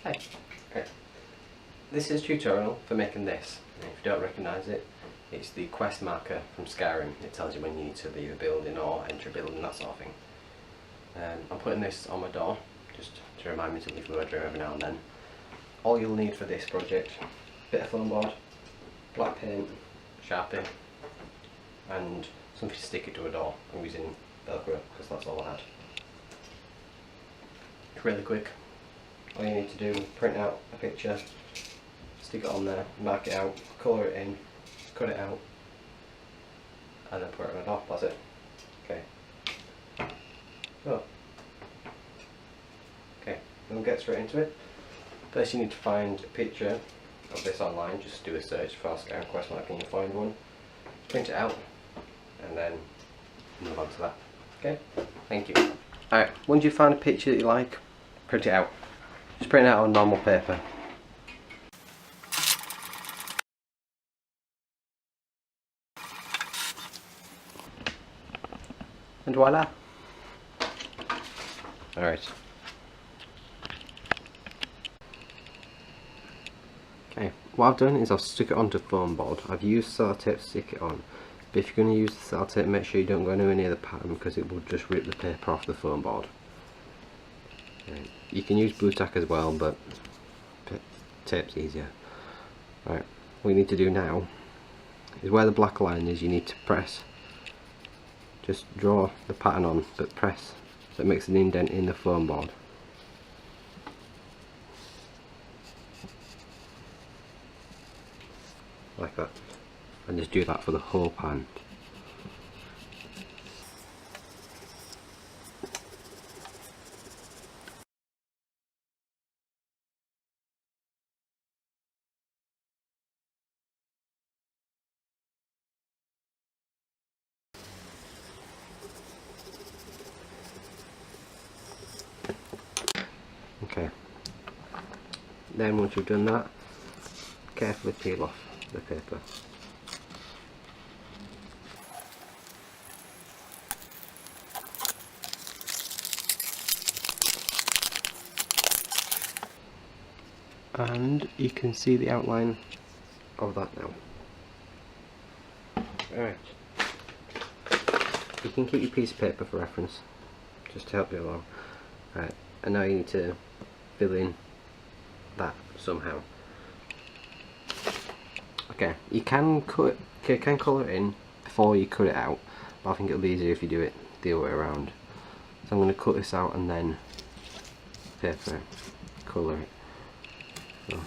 Hi. Okay. This is a tutorial for making this. And if you don't recognise it, it's the quest marker from Skyrim. It tells you when you need to leave a building or enter a building, that sort of thing. I'm putting this on my door, just to remind me to leave the wardrobe every now and then. All you'll need for this project, bit of foam board, black paint, Sharpie, and something to stick it to a door. I'm using Velcro because that's all I had. Really quick. All you need to do is print out a picture, stick it on there, mark it out, colour it in, cut it out, and then put it on a door. That's it. Okay. So, okay, we'll get straight into it. First you need to find a picture of this online. Just do a search for Skyrim quest marker and you'll find one. Print it out, and then move on to that. Okay? Thank you. Alright, once you've found a picture that you like, print it out. Just print it out on normal paper. And voila! Alright. Okay, what I've done is I've stuck it onto foam board. I've used sellotape to stick it on. But if you're going to use the sellotape, make sure you don't go anywhere near the pattern because it will just rip the paper off the foam board. Right. You can use blue tack as well, but tape's easier. Right, what you need to do now is where the black line is, you need to press. Just draw the pattern on, but press so it makes an indent in the foam board. Like that. And just do that for the whole pan. Okay. Then once you've done that, carefully peel off the paper. And you can see the outline of that now. Alright. You can keep your piece of paper for reference, just to help you along. Right, and now you need to fill in that somehow. Okay, you can colour it in before you cut it out, but I think it'll be easier if you do it the other way around. So I'm going to cut this out and then paper colour it. So.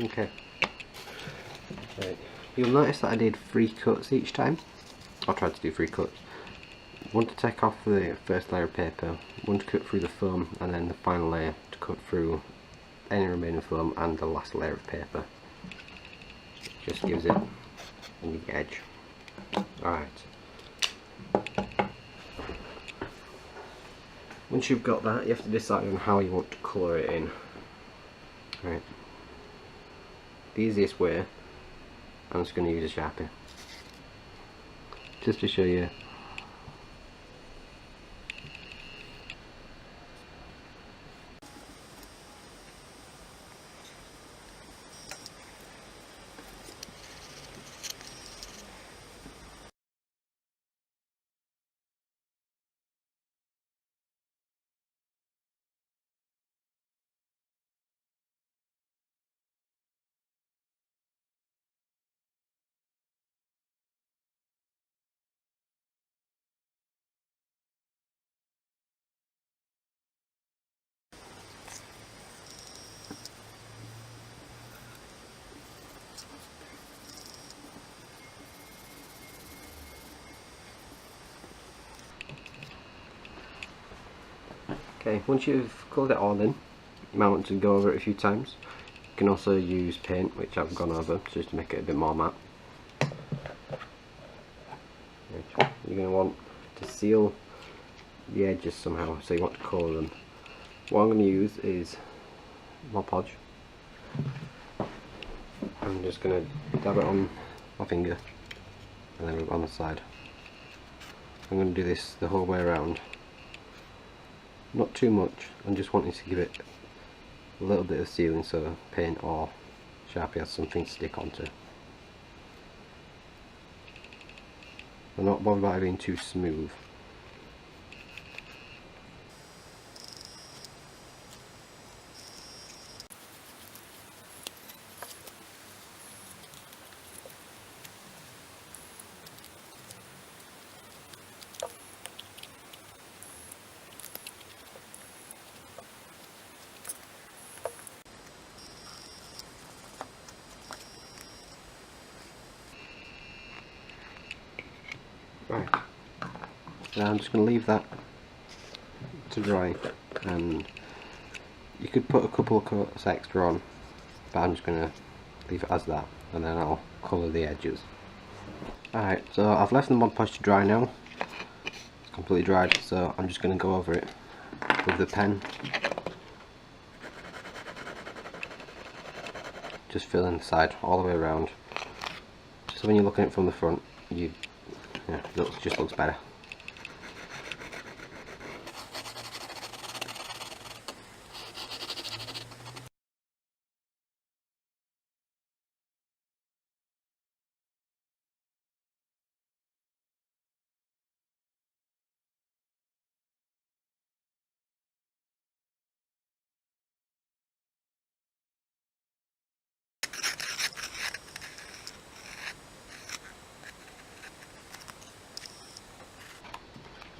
Okay. Right. You'll notice that I did 3 cuts each time. I tried to do 3 cuts. One to take off the first layer of paper, one to cut through the foam, and then the final layer to cut through any remaining foam and the last layer of paper. Just gives it a neat edge. Alright. Once you've got that, you have to decide on how you want to colour it in. Right. The easiest way, I'm just going to use a Sharpie just to show you. Okay, once you've coloured it all in, you might want to go over it a few times. You can also use paint, which I've gone over, just to make it a bit more matte. You're going to want to seal the edges somehow, so you want to colour them. What I'm going to use is Mod Podge. I'm just going to dab it on my finger and then on the side. I'm going to do this the whole way around. Not too much, I'm just wanting to give it a little bit of sealing so paint or Sharpie has something to stick onto. I'm not bothered about it being too smooth. Right, now I'm just going to leave that to dry, and you could put a couple of coats extra on, but I'm just going to leave it as that, and then I'll colour the edges. Alright, so I've left the Mod Podge to dry now. It's completely dried, so I'm just going to go over it with the pen. Just fill in the side all the way around, so when you're looking at it from the front, it just looks better.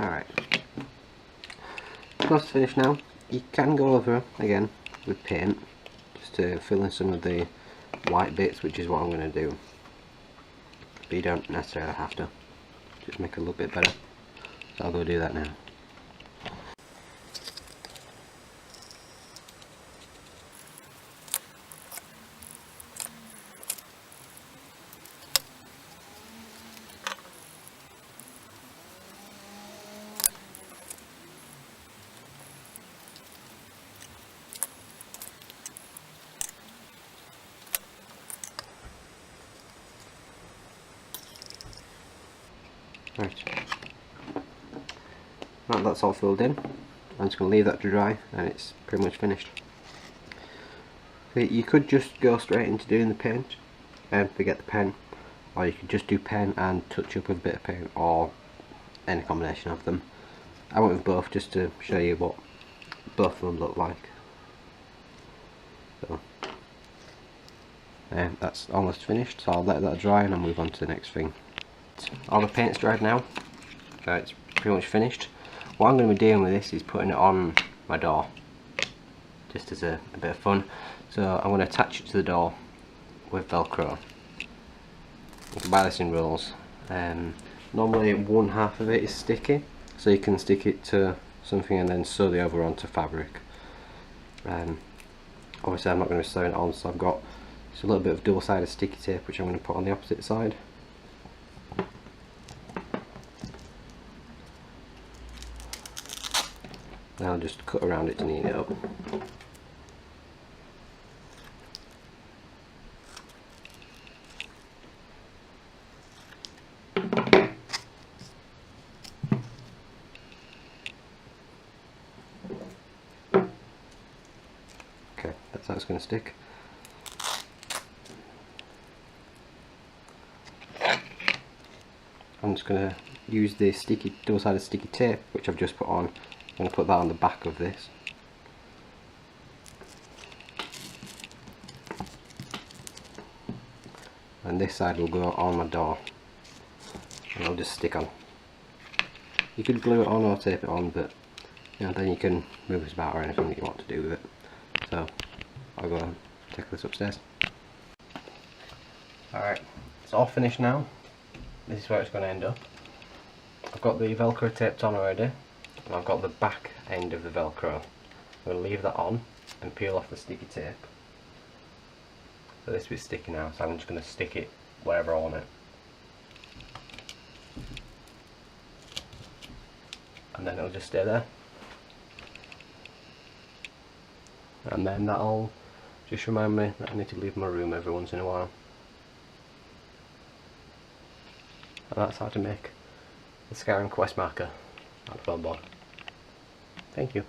Alright, close to finished now. You can go over again with paint just to fill in some of the white bits, which is what I'm going to do, but you don't necessarily have to, just make it a little bit better, so I'll go do that now. Right, that's all filled in. I'm just going to leave that to dry and it's pretty much finished. So you could just go straight into doing the paint and forget the pen, or you could just do pen and touch up with a bit of paint, or any combination of them. I went with both just to show you what both of them look like. So that's almost finished, so I'll let that dry and I'll move on to the next thing. All the paint's dried now, so it's pretty much finished. What I'm going to be doing with this is putting it on my door, just as a bit of fun. So I'm going to attach it to the door with Velcro. You can buy this in rolls. Normally one half of it is sticky, so you can stick it to something and then sew the other onto fabric. Obviously I'm not going to be sewing it on, so I've got just a little bit of double-sided sticky tape which I'm going to put on the opposite side. Then I'll just cut around it to neaten it up. Okay, that's how it's going to stick. I'm just going to use the double-sided sticky tape which I've just put on. I'm going to put that on the back of this. And this side will go on my door. And it'll just stick on. You could glue it on or tape it on, but then you can move it about or anything that you want to do with it. So I'll go and take this upstairs. Alright, it's all finished now. This is where it's going to end up. I've got the Velcro taped on already. and I've got the back end of the Velcro. I'm going to leave that on and peel off the sticky tape. So this bit's sticking out, so I'm just going to stick it wherever I want it. And then it'll just stay there. And then that'll just remind me that I need to leave my room every once in a while. And that's how to make the Skyrim quest marker on the foam board. Thank you.